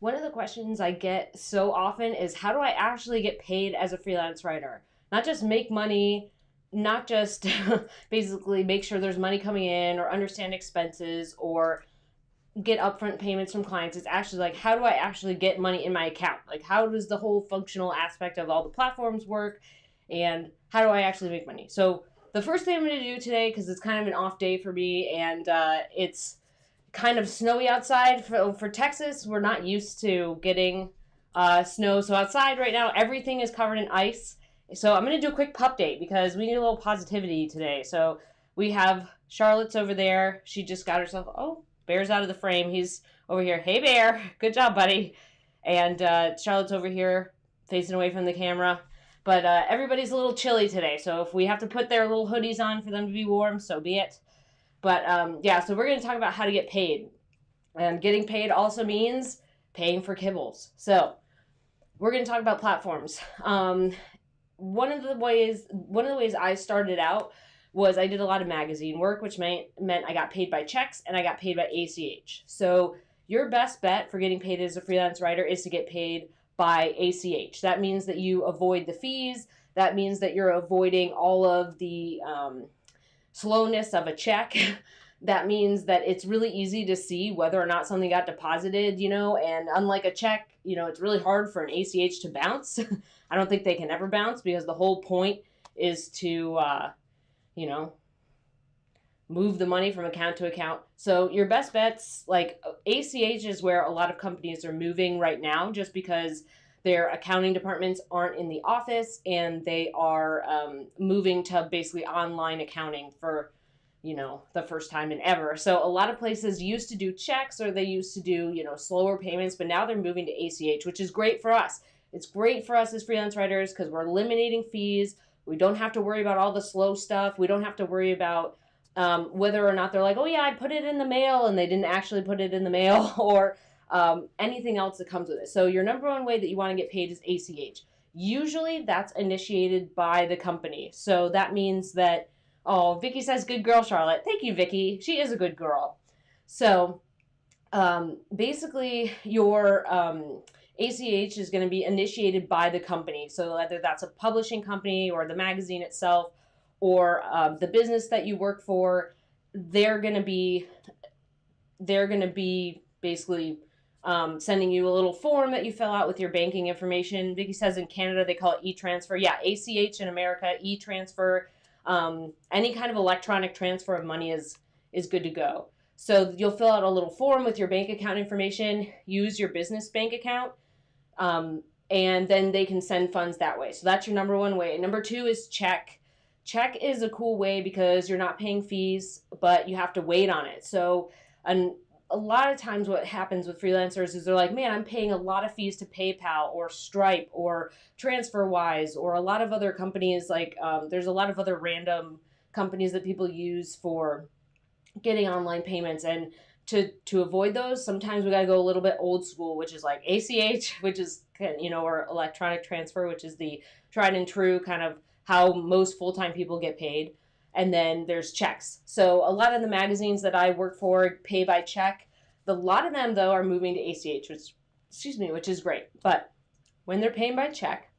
One of the questions I get so often is how do I actually get paid as a freelance writer? Not just make money, not just basically make sure there's money coming in or understand expenses or get upfront payments from clients. It's actually like, how do I actually get money in my account? Like, how does the whole functional aspect of all the platforms work? And how do I actually make money? So, the first thing I'm going to do today, because it's kind of an off day for me and it's kind of snowy outside for Texas. We're not used to getting snow. So outside right now, everything is covered in ice. So I'm going to do a quick pup date because we need a little positivity today. So we have Charlotte's over there. She just got herself, oh, Bear's out of the frame. He's over here. Hey, Bear. Good job, buddy. And Charlotte's over here facing away from the camera. But everybody's a little chilly today. So if we have to put their little hoodies on for them to be warm, so be it. But yeah, so we're going to talk about how to get paid. And getting paid also means paying for kibbles. So we're going to talk about platforms. One of the ways I started out was I did a lot of magazine work, which meant I got paid by checks and I got paid by ACH. So your best bet for getting paid as a freelance writer is to get paid by ACH. That means that you avoid the fees. That means that you're avoiding all of the slowness of a check. That means that it's really easy to see whether or not something got deposited, and unlike a check, it's really hard for an ACH to bounce. I don't think they can ever bounce because the whole point is to, move the money from account to account. So your best bets, like ACH is where a lot of companies are moving right now just because their accounting departments aren't in the office and they are moving to basically online accounting for, the first time in ever. So a lot of places used to do checks or they used to do, slower payments, but now they're moving to ACH, which is great for us. It's great for us as freelance writers because we're eliminating fees. We don't have to worry about all the slow stuff. We don't have to worry about whether or not they're like, oh yeah, I put it in the mail and they didn't actually put it in the mail or anything else that comes with it. So your number one way that you want to get paid is ACH. Usually that's initiated by the company. So that means that, oh, Vicky says, good girl, Charlotte. Thank you, Vicky. She is a good girl. So basically your ACH is going to be initiated by the company. So whether that's a publishing company or the magazine itself or the business that you work for, they're going to be basically sending you a little form that you fill out with your banking information. Vicky says in Canada they call it e-transfer. Yeah, ACH in America, e-transfer. Any kind of electronic transfer of money is good to go. So you'll fill out a little form with your bank account information, use your business bank account, and then they can send funds that way. So that's your number one way. Number two is check. Check is a cool way because you're not paying fees, but you have to wait on it. So a lot of times what happens with freelancers is they're like, man, I'm paying a lot of fees to PayPal or Stripe or TransferWise or a lot of other companies. Like there's a lot of other random companies that people use for getting online payments. And to avoid those, sometimes we got to go a little bit old school, which is like ACH, which is, or electronic transfer, which is the tried and true kind of how most full-time people get paid. And then there's checks. So a lot of the magazines that I work for pay by check. A lot of them, though, are moving to ACH, which is great. But when they're paying by check,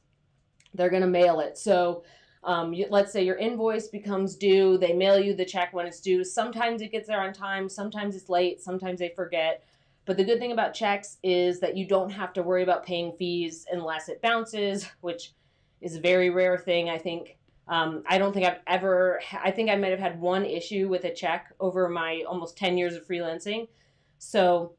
they're going to mail it. So let's say your invoice becomes due. They mail you the check when it's due. Sometimes it gets there on time. Sometimes it's late. Sometimes they forget. But the good thing about checks is that you don't have to worry about paying fees unless it bounces, which is a very rare thing, I think. I don't think I think I might have had one issue with a check over my almost 10 years of freelancing. So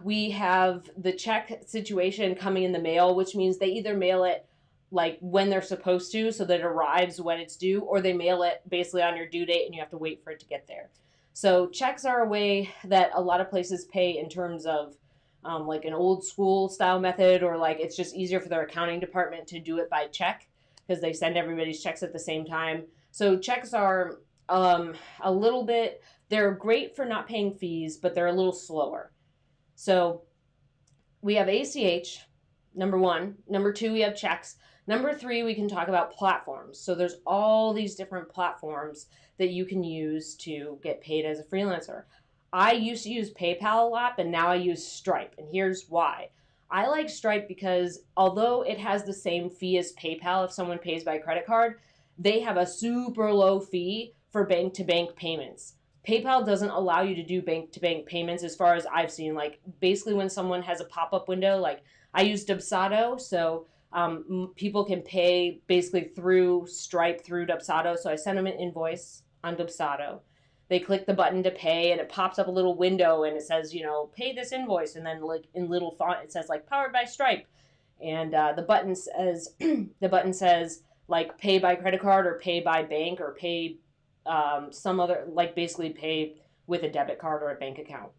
we have the check situation coming in the mail, which means they either mail it like when they're supposed to so that it arrives when it's due, or they mail it basically on your due date and you have to wait for it to get there. So checks are a way that a lot of places pay in terms of like an old school style method, or like it's just easier for their accounting department to do it by check because they send everybody's checks at the same time. So checks are a little bit, they're great for not paying fees, but they're a little slower. So we have ACH, number one. Number two, we have checks. Number three, we can talk about platforms. So there's all these different platforms that you can use to get paid as a freelancer. I used to use PayPal a lot, but now I use Stripe, and here's why. I like Stripe because although it has the same fee as PayPal if someone pays by credit card, they have a super low fee for bank to bank payments. PayPal doesn't allow you to do bank to bank payments as far as I've seen. Like basically when someone has a pop up window, like I use Dubsado, so people can pay basically through Stripe through Dubsado. So I send them an invoice on Dubsado. They click the button to pay, and it pops up a little window, and it says, pay this invoice, and then like in little font it says like powered by Stripe, and the button says like pay by credit card or pay by bank or pay some other, like basically pay with a debit card or a bank account.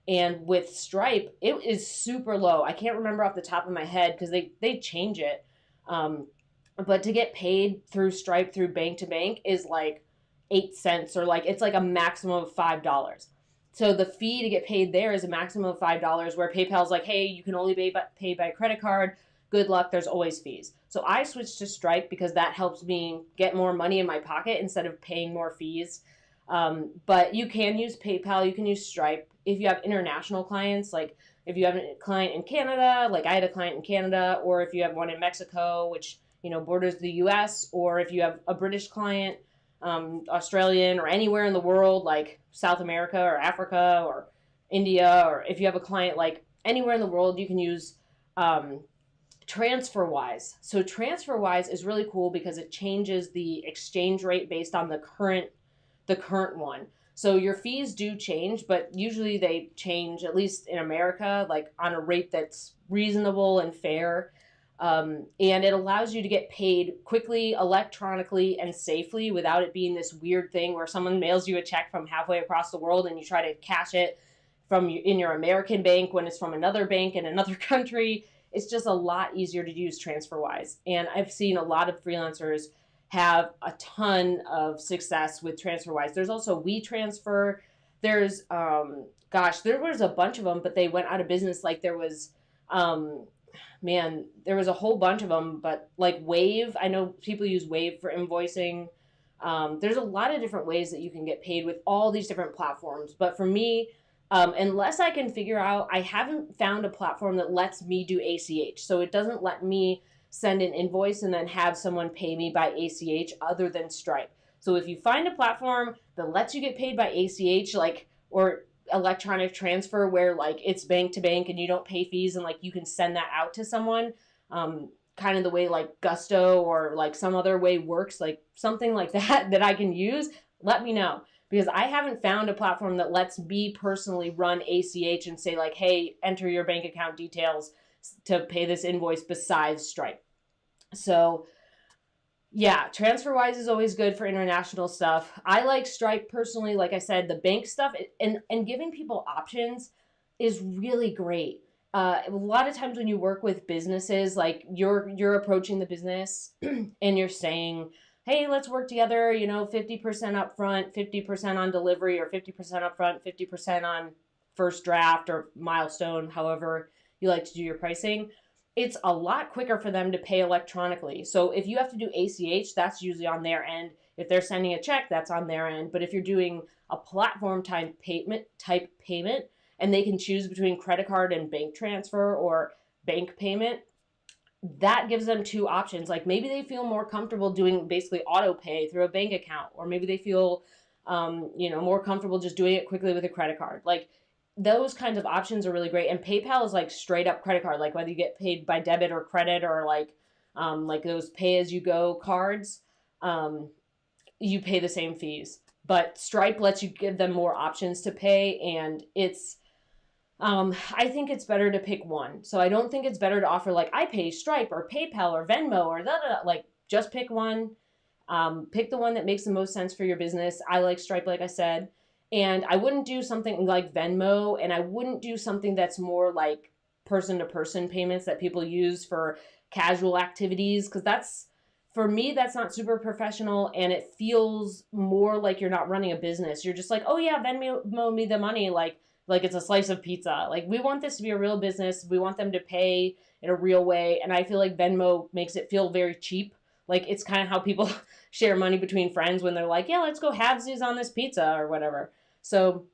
And with Stripe, it is super low. I can't remember off the top of my head because they change it. But to get paid through Stripe through bank to bank is like 8 cents, or like it's like a maximum of $5. So the fee to get paid there is a maximum of $5, where PayPal's like, hey, you can only pay by credit card. Good luck, there's always fees. So I switched to Stripe because that helps me get more money in my pocket instead of paying more fees. But you can use PayPal, you can use Stripe. If you have international clients, like if you have a client in Canada, like I had a client in Canada, or if you have one in Mexico, which, borders the US, or if you have a British client, Australian, or anywhere in the world, like South America or Africa or India, or if you have a client like anywhere in the world, you can use TransferWise. So TransferWise is really cool because it changes the exchange rate based on the current one. So your fees do change, but usually they change, at least in America, like on a rate that's reasonable and fair. And it allows you to get paid quickly, electronically, and safely without it being this weird thing where someone mails you a check from halfway across the world and you try to cash it in your American bank when it's from another bank in another country. It's just a lot easier to use TransferWise. And I've seen a lot of freelancers have a ton of success with TransferWise. There's also WeTransfer. There's, there was a bunch of them, but they went out of business. Like there was, there was a whole bunch of them, but like Wave, I know people use Wave for invoicing. There's a lot of different ways that you can get paid with all these different platforms. But for me, unless I can figure out, I haven't found a platform that lets me do ACH. So it doesn't let me send an invoice and then have someone pay me by ACH other than Stripe. So if you find a platform that lets you get paid by ACH, like, or electronic transfer where like it's bank to bank and you don't pay fees and like you can send that out to someone, kind of the way like Gusto or like some other way works, like something like that I can use, let me know. Because I haven't found a platform that lets me personally run ACH and say like, hey, enter your bank account details to pay this invoice besides Stripe. So yeah, TransferWise is always good for international stuff. I like Stripe personally. Like I said, the bank stuff and giving people options is really great. A lot of times when you work with businesses, like you're approaching the business and you're saying, hey, let's work together, 50% upfront, 50% on delivery, or 50% upfront, 50% on first draft or milestone, however you like to do your pricing. It's a lot quicker for them to pay electronically. So if you have to do ACH, that's usually on their end. If they're sending a check, that's on their end. But if you're doing a platform type payment, and they can choose between credit card and bank transfer or bank payment, that gives them two options. Like maybe they feel more comfortable doing basically auto pay through a bank account, or maybe they feel, more comfortable just doing it quickly with a credit card. Like those kinds of options are really great. And PayPal is like straight up credit card, like whether you get paid by debit or credit, or like those pay as you go cards, you pay the same fees. But Stripe lets you give them more options to pay, and it's, I think it's better to pick one. So I don't think it's better to offer like I pay Stripe or PayPal or Venmo or like just pick one. Pick the one that makes the most sense for your business. I like Stripe, like I said. And I wouldn't do something like Venmo, and I wouldn't do something that's more like person-to-person payments that people use for casual activities, because for me, that's not super professional, and it feels more like you're not running a business. You're just like, oh yeah, Venmo me the money, like it's a slice of pizza. Like we want this to be a real business. We want them to pay in a real way, and I feel like Venmo makes it feel very cheap. Like it's kind of how people share money between friends when they're like, yeah, let's go halvesies on this pizza or whatever. So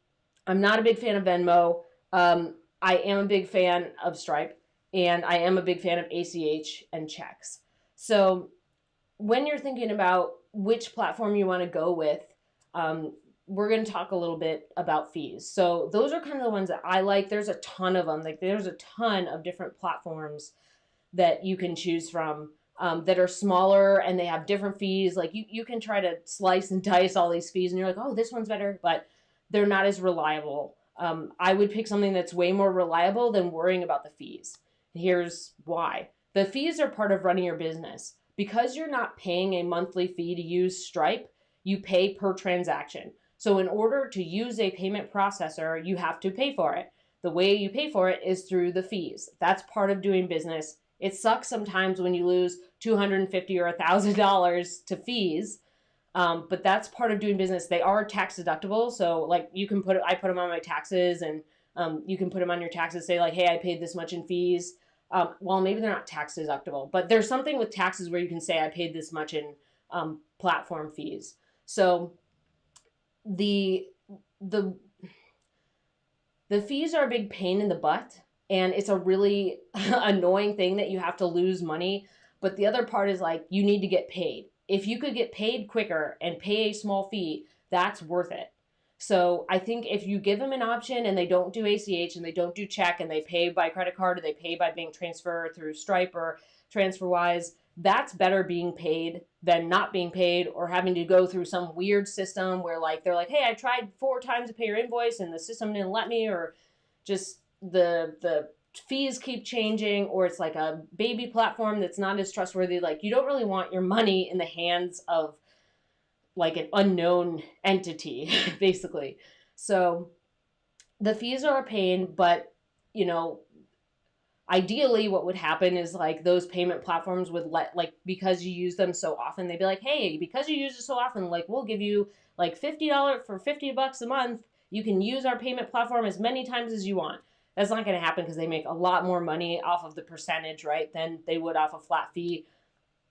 I'm not a big fan of Venmo. I am a big fan of Stripe, and I am a big fan of ACH and checks. So when you're thinking about which platform you want to go with, um, we're going to talk a little bit about fees. So those are kind of the ones that I like. There's a ton of them. Like there's a ton of different platforms that you can choose from, that are smaller and they have different fees. Like you can try to slice and dice all these fees and you're like, oh, this one's better, but they're not as reliable. I would pick something that's way more reliable than worrying about the fees. Here's why. The fees are part of running your business. Because you're not paying a monthly fee to use Stripe, you pay per transaction. So in order to use a payment processor, you have to pay for it. The way you pay for it is through the fees. That's part of doing business. It sucks sometimes when you lose $250 or $1,000 to fees, but that's part of doing business. They are tax deductible, so like you can I put them on my taxes, and you can put them on your taxes. Say like, hey, I paid this much in fees. Well, maybe they're not tax deductible, but there's something with taxes where you can say I paid this much in platform fees. So the the the fees are a big pain in the butt, and it's a really annoying thing that you have to lose money. But the other part is like you need to get paid. If you could get paid quicker and pay a small fee, that's worth it. So I think if you give them an option and they don't do ACH and they don't do check and they pay by credit card or they pay by bank transfer through Stripe or TransferWise, that's better being paid than not being paid or having to go through some weird system where like they're like, hey, I tried 4 times to pay your invoice and the system didn't let me, or just the fees keep changing, or it's like a baby platform that's not as trustworthy. Like you don't really want your money in the hands of like an unknown entity, basically. So the fees are a pain, but you know, ideally what would happen is like those payment platforms would let, like, because you use them so often, they'd be like, hey, because you use it so often, like we'll give you like $50 for $50 a month. You can use our payment platform as many times as you want. That's not going to happen because they make a lot more money off of the percentage, right, than they would off a flat fee.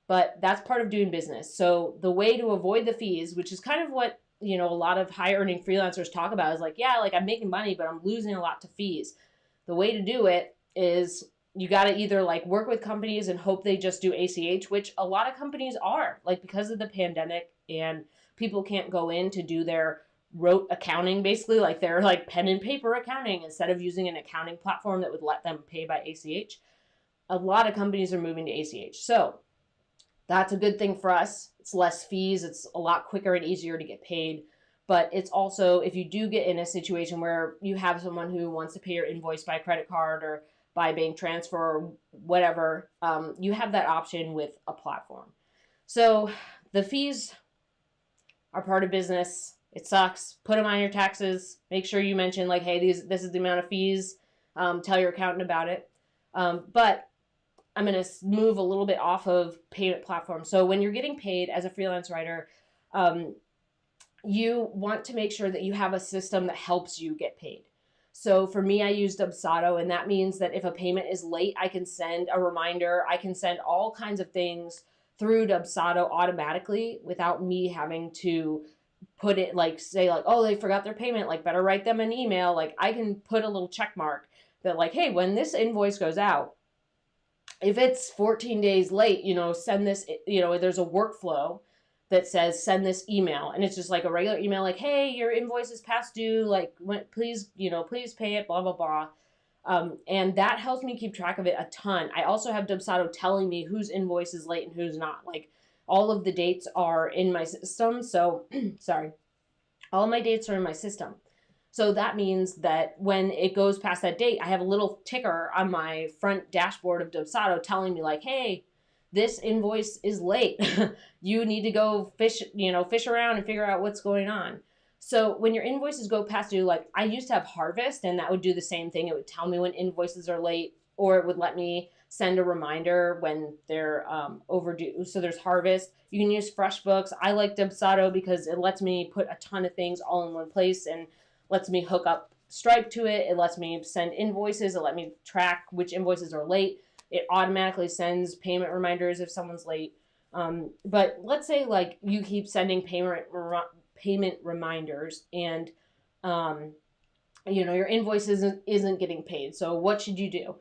But that's part of doing business. So the way to avoid the fees, which is kind of what, you know, a lot of high earning freelancers talk about, is like, yeah, like I'm making money, but I'm losing a lot to fees. The way to do it is you got to either like work with companies and hope they just do ACH, which a lot of companies are, like because of the pandemic and people can't go in to do their rote accounting, basically like their like pen and paper accounting, instead of using an accounting platform that would let them pay by ACH. A lot of companies are moving to ACH. So that's a good thing for us. It's less fees. It's a lot quicker and easier to get paid. But it's also, if you do get in a situation where you have someone who wants to pay your invoice by credit card or by bank transfer or whatever, you have that option with a platform. So the fees are part of business. It sucks. Put them on your taxes. Make sure you mention like, hey, this is the amount of fees. Tell your accountant about it. But I'm going to move a little bit off of payment platforms. So when you're getting paid as a freelance writer, you want to make sure that you have a system that helps you get paid. So for me, I use Dubsado, and that means that if a payment is late, I can send a reminder. I can send all kinds of things through Dubsado automatically without me having to put it like, say like, oh, they forgot their payment, like better write them an email. Like I can put a little check mark that like, hey, when this invoice goes out, if it's 14 days late, you know, send this, you know, there's a workflow that says send this email, and it's just like a regular email like, hey, your invoice is past due, like please, you know, please pay it, blah blah blah. And that helps me keep track of it a ton. I also have Dubsado telling me whose invoice is late and who's not. Like all of the dates are in my system. So sorry, all my dates are in my system. So that means that when it goes past that date, I have a little ticker on my front dashboard of Dubsado telling me like, hey, this invoice is late. You need to go fish around and figure out what's going on. So when your invoices go past due, like I used to have Harvest, and that would do the same thing. It would tell me when invoices are late, or it would let me send a reminder when they're overdue. So there's Harvest. You can use FreshBooks. I like Dubsado because it lets me put a ton of things all in one place and lets me hook up Stripe to it. It lets me send invoices. It lets me track which invoices are late. It automatically sends payment reminders if someone's late. But let's say like you keep sending payment reminders, and your invoice isn't getting paid. So what should you do?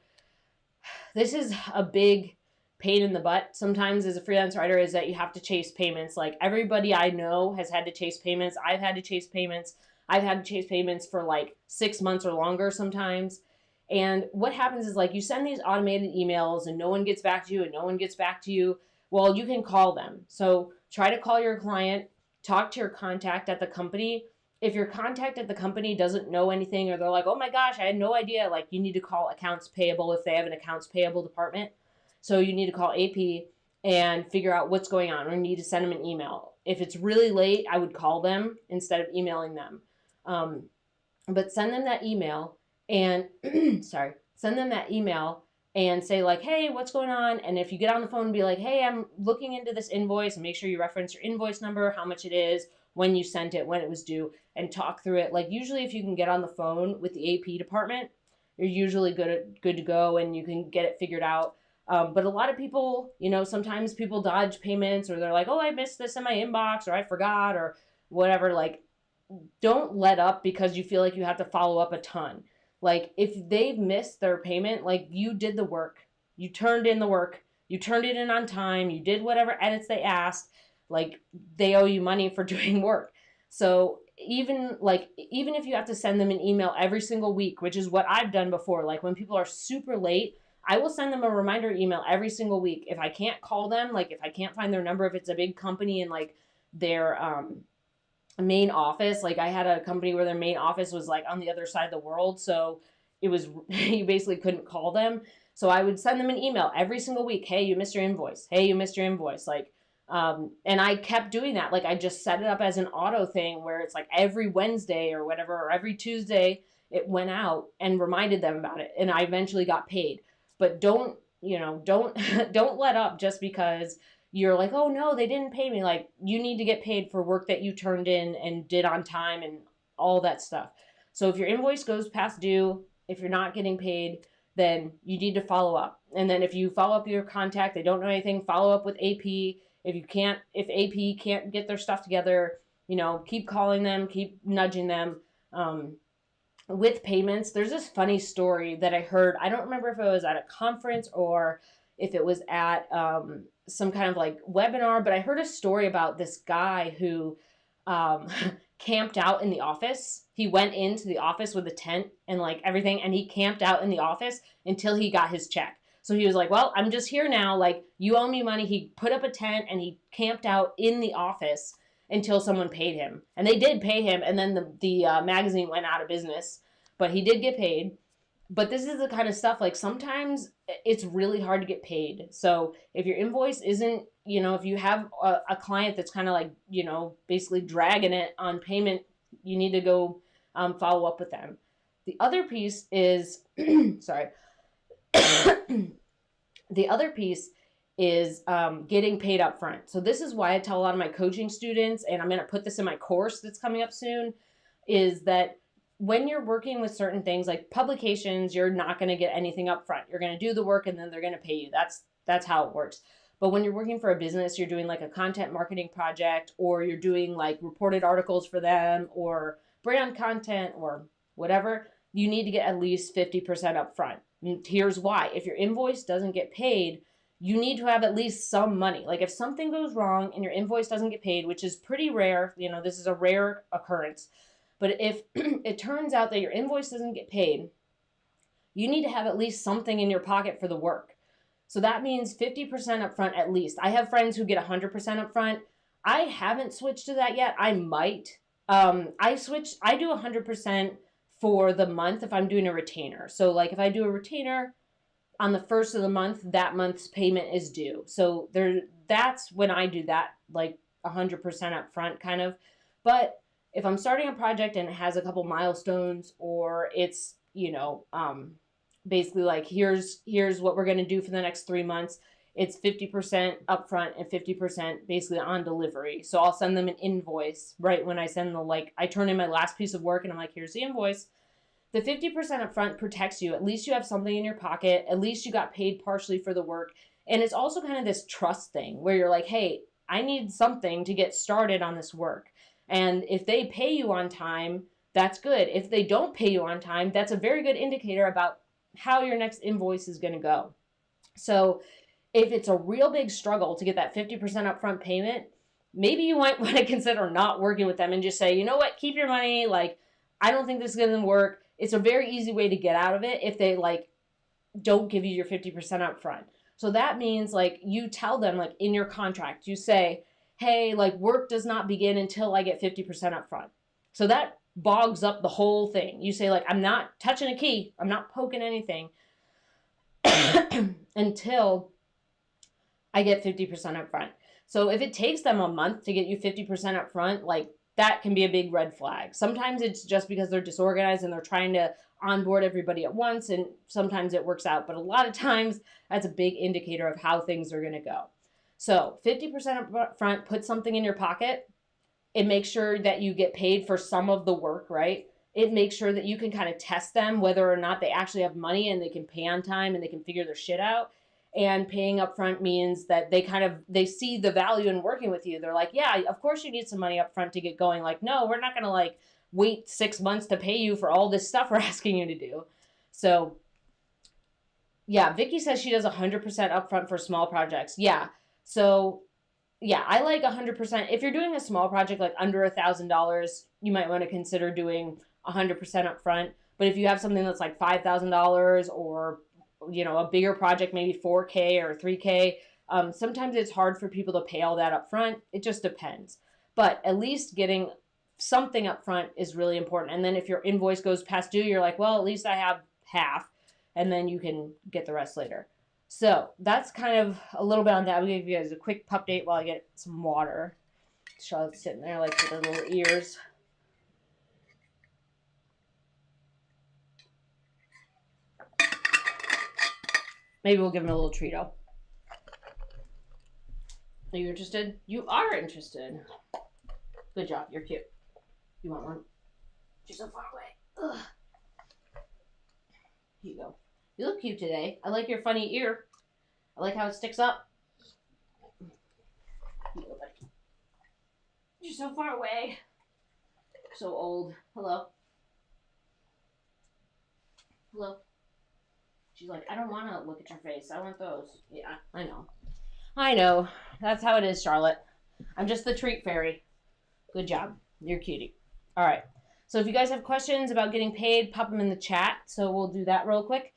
This is a big pain in the butt sometimes as a freelance writer, is that you have to chase payments. Like, everybody I know has had to chase payments. I've had to chase payments. I've had to chase payments for like 6 months or longer sometimes. And what happens is, like, you send these automated emails and no one gets back to you and no one gets back to you. Well, you can call them. So try to call your client, talk to your contact at the company. If your contact at the company doesn't know anything, or they're like, oh my gosh, I had no idea, like, you need to call accounts payable if they have an accounts payable department. So you need to call AP and figure out what's going on, or you need to send them an email. If it's really late, I would call them instead of emailing them. But send them that email and send them that email and say, like, hey, what's going on? And if you get on the phone and be like, hey, I'm looking into this invoice, and make sure you reference your invoice number, how much it is, when you sent it, when it was due, and talk through it. Like, usually if you can get on the phone with the AP department, you're usually good to go and you can get it figured out. But a lot of people, sometimes people dodge payments, or they're like, oh, I missed this in my inbox, or I forgot, or whatever. Like, don't let up because you feel like you have to follow up a ton. Like, if they've missed their payment, like, you did the work, you turned in the work, you turned it in on time, you did whatever edits they asked, like, they owe you money for doing work. So even if you have to send them an email every single week, which is what I've done before, like, when people are super late, I will send them a reminder email every single week. If I can't call them, like, if I can't find their number, if it's a big company and like their main office, like, I had a company where their main office was like on the other side of the world, so it was you basically couldn't call them. So I would send them an email every single week. Hey, you missed your invoice. Hey, you missed your invoice. Like, and I kept doing that. Like, I just set it up as an auto thing where it's like every Wednesday or whatever, or every Tuesday, it went out and reminded them about it. And I eventually got paid. But don't don't let up just because you're like, oh no, they didn't pay me. Like, you need to get paid for work that you turned in and did on time and all that stuff. So if your invoice goes past due, if you're not getting paid, then you need to follow up. And then if you follow up your contact, they don't know anything, follow up with AP. If AP can't get their stuff together, keep calling them, keep nudging them. With payments, there's this funny story that I heard. I don't remember if it was at a conference or if it was at some kind of like webinar, but I heard a story about this guy who camped out in the office. He went into the office with a tent and like everything, and he camped out in the office until he got his check. So he was like, well, I'm just here now. Like, you owe me money. He put up a tent and he camped out in the office until someone paid him. And they did pay him, and then the magazine went out of business. But he did get paid. But this is the kind of stuff, like, sometimes it's really hard to get paid. So if your invoice isn't, if you have a client that's kind of like, basically dragging it on payment, you need to go follow up with them. The other piece is, sorry. The other piece is getting paid up front. So this is why I tell a lot of my coaching students, and I'm going to put this in my course that's coming up soon, is that when you're working with certain things like publications, you're not going to get anything up front. You're going to do the work and then they're going to pay you. That's how it works. But when you're working for a business, you're doing like a content marketing project, or you're doing like reported articles for them, or brand content, or whatever, you need to get at least 50% up front. And here's why. If your invoice doesn't get paid, you need to have at least some money. Like, if something goes wrong and your invoice doesn't get paid, which is pretty rare, this is a rare occurrence. But if it turns out that your invoice doesn't get paid, you need to have at least something in your pocket for the work. So that means 50% up front at least. I have friends who get 100% up front. I haven't switched to that yet. I might. I do 100% for the month if I'm doing a retainer. So like if I do a retainer on the first of the month, that month's payment is due. So that's when I do that, like 100% up front kind of. But if I'm starting a project and it has a couple milestones, or it's, basically like, here's what we're going to do for the next 3 months, it's 50% upfront and 50% basically on delivery. So I'll send them an invoice right when I send I turn in my last piece of work and I'm like, here's the invoice. The 50% upfront protects you. At least you have something in your pocket. At least you got paid partially for the work. And it's also kind of this trust thing where you're like, hey, I need something to get started on this work. And if they pay you on time, that's good. If they don't pay you on time, that's a very good indicator about how your next invoice is going to go. So if it's a real big struggle to get that 50% upfront payment, maybe you might want to consider not working with them and just say, you know what, keep your money. Like, I don't think this is going to work. It's a very easy way to get out of it if they like don't give you your 50% upfront. So that means like you tell them like in your contract, you say, hey, like work does not begin until I get 50% upfront. So that bogs up the whole thing. You say like, I'm not touching a key. I'm not poking anything until I get 50% upfront. So if it takes them a month to get you 50% upfront, like that can be a big red flag. Sometimes it's just because they're disorganized and they're trying to onboard everybody at once, and sometimes it works out. But a lot of times that's a big indicator of how things are going to go. So 50% upfront, put something in your pocket. It makes sure that you get paid for some of the work, right? It makes sure that you can kind of test them whether or not they actually have money and they can pay on time and they can figure their shit out. And paying upfront means that they see the value in working with you. They're like, yeah, of course you need some money upfront to get going. Like, no, we're not going to like wait 6 months to pay you for all this stuff we're asking you to do. So yeah, Vicky says she does 100% upfront for small projects. Yeah. So yeah, I like 100%. If you're doing a small project like under $1,000, you might want to consider doing 100% upfront. But if you have something that's like $5,000 or a bigger project, maybe 4K or 3K, sometimes it's hard for people to pay all that up front. It just depends. But at least getting something up front is really important. And then if your invoice goes past due, you're like, well, at least I have half, and then you can get the rest later. So that's kind of a little bit on that. I'll give you guys a quick update while I get some water. Charlotte's sitting there like with her little ears. Maybe we'll give him a little treat-o. Are you interested? You are interested. Good job. You're cute. You want one? You're so far away. Ugh. Here you go. You look cute today. I like your funny ear. I like how it sticks up. Here you go, buddy. You're so far away. So old. Hello. Hello. She's like, I don't want to look at your face. I want those. Yeah, I know. I know. That's how it is, Charlotte. I'm just the treat fairy. Good job. You're cutie. All right. So if you guys have questions about getting paid, pop them in the chat. So we'll do that real quick.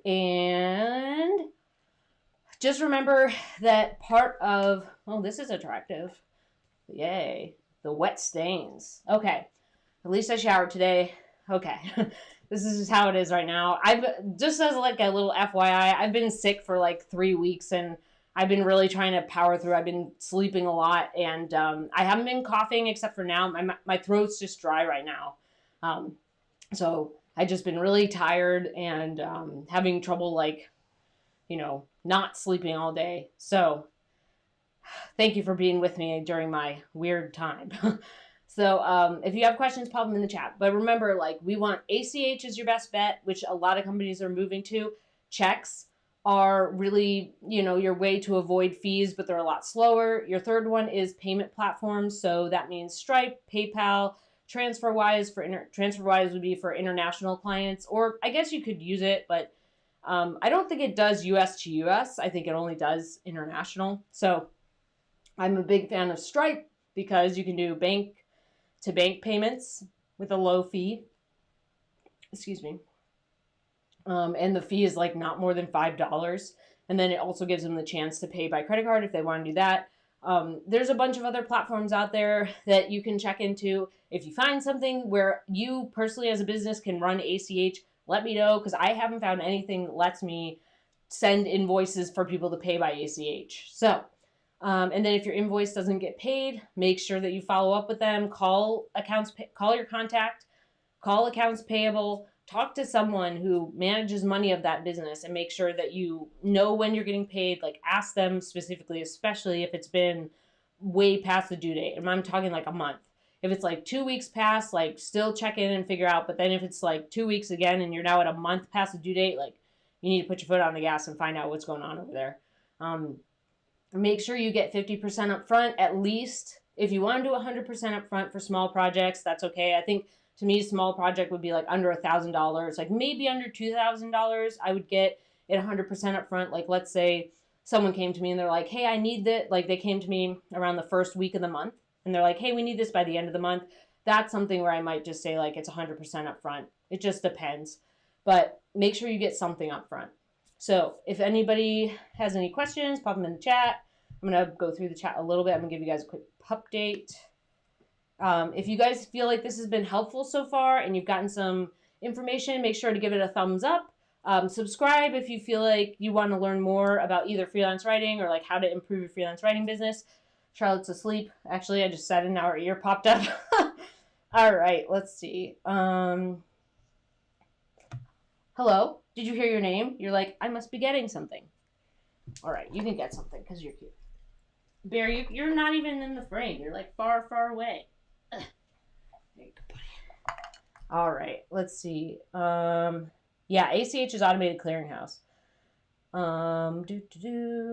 And just remember that part of, oh, this is attractive. Yay. The wet stains. Okay. At least I showered today. Okay. This is just how it is right now. Just as like a little FYI, I've been sick for like 3 weeks and I've been really trying to power through. I've been sleeping a lot and I haven't been coughing except for now. My throat's just dry right now. So I've just been really tired and having trouble like, not sleeping all day. So thank you for being with me during my weird time. So if you have questions, pop them in the chat. But remember, like, we want ACH is your best bet, which a lot of companies are moving to. Checks are really, your way to avoid fees, but they're a lot slower. Your third one is payment platforms. So that means Stripe, PayPal, TransferWise. TransferWise would be for international clients, or I guess you could use it, but I don't think it does US to US. I think it only does international. So I'm a big fan of Stripe because you can do bank to bank payments with a low fee. Excuse me. And the fee is like not more than $5. And then it also gives them the chance to pay by credit card if they want to do that. There's a bunch of other platforms out there that you can check into. If you find something where you personally as a business can run ACH, let me know, because I haven't found anything that lets me send invoices for people to pay by ACH. So, and then if your invoice doesn't get paid, make sure that you follow up with them. Call your contact, call accounts payable, talk to someone who manages money of that business and make sure that you know when you're getting paid. Like, ask them specifically, especially if it's been way past the due date. And I'm talking like a month. If it's like 2 weeks past, like, still check in and figure out. But then if it's like 2 weeks again and you're now at a month past the due date, like, you need to put your foot on the gas and find out what's going on over there. Make sure you get 50% up front at least. If you want to do 100% up front for small projects, that's okay. I think To me, a small project would be like under $1,000, like maybe under $2,000. I would get it 100% up front. Like, let's say someone came to me and they're like, hey, I need that. Like, they came to me around the first week of the month and they're like, hey, we need this by the end of the month. That's something where I might just say like it's 100% up front. It just depends. But make sure you get something up front. So if anybody has any questions, pop them in the chat. I'm going to go through the chat a little bit. I'm going to give you guys a quick update. If you guys feel like this has been helpful so far and you've gotten some information, make sure to give it a thumbs up. Subscribe if you feel like you want to learn more about either freelance writing or like how to improve your freelance writing business. Charlotte's asleep. Actually, I just said it and now her ear popped up. All right, let's see. Hello, did you hear your name? You're like, I must be getting something. All right, you can get something because you're cute. Bear, you're not even in the frame. You're like far, far away. Ugh. There you go, buddy. All right, let's see. Yeah, ACH is automated clearinghouse.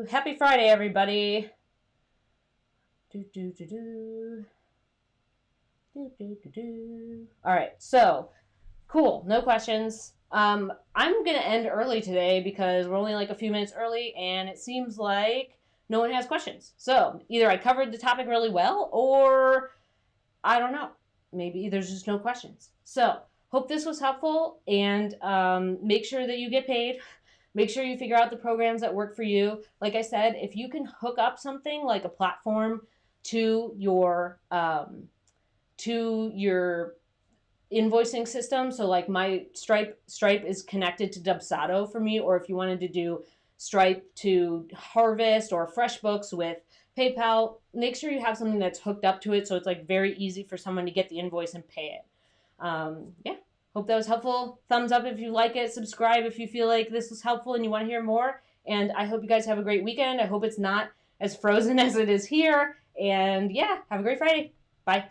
Happy Friday, everybody. All right, so cool. No questions. I'm gonna end early today because we're only like a few minutes early, and it seems like no one has questions. So either I covered the topic really well, or I don't know. Maybe there's just no questions. So hope this was helpful, and make sure that you get paid. Make sure you figure out the programs that work for you. Like I said, if you can hook up something like a platform to your invoicing system, so like my Stripe is connected to Dubsado for me, or if you wanted to do Stripe to Harvest or FreshBooks with PayPal, make sure you have something that's hooked up to it so it's like very easy for someone to get the invoice and pay it. Yeah, hope that was helpful. Thumbs up if you like it. Subscribe if you feel like this was helpful and you want to hear more. And I hope you guys have a great weekend. I hope it's not as frozen as it is here. And yeah, have a great Friday. Bye.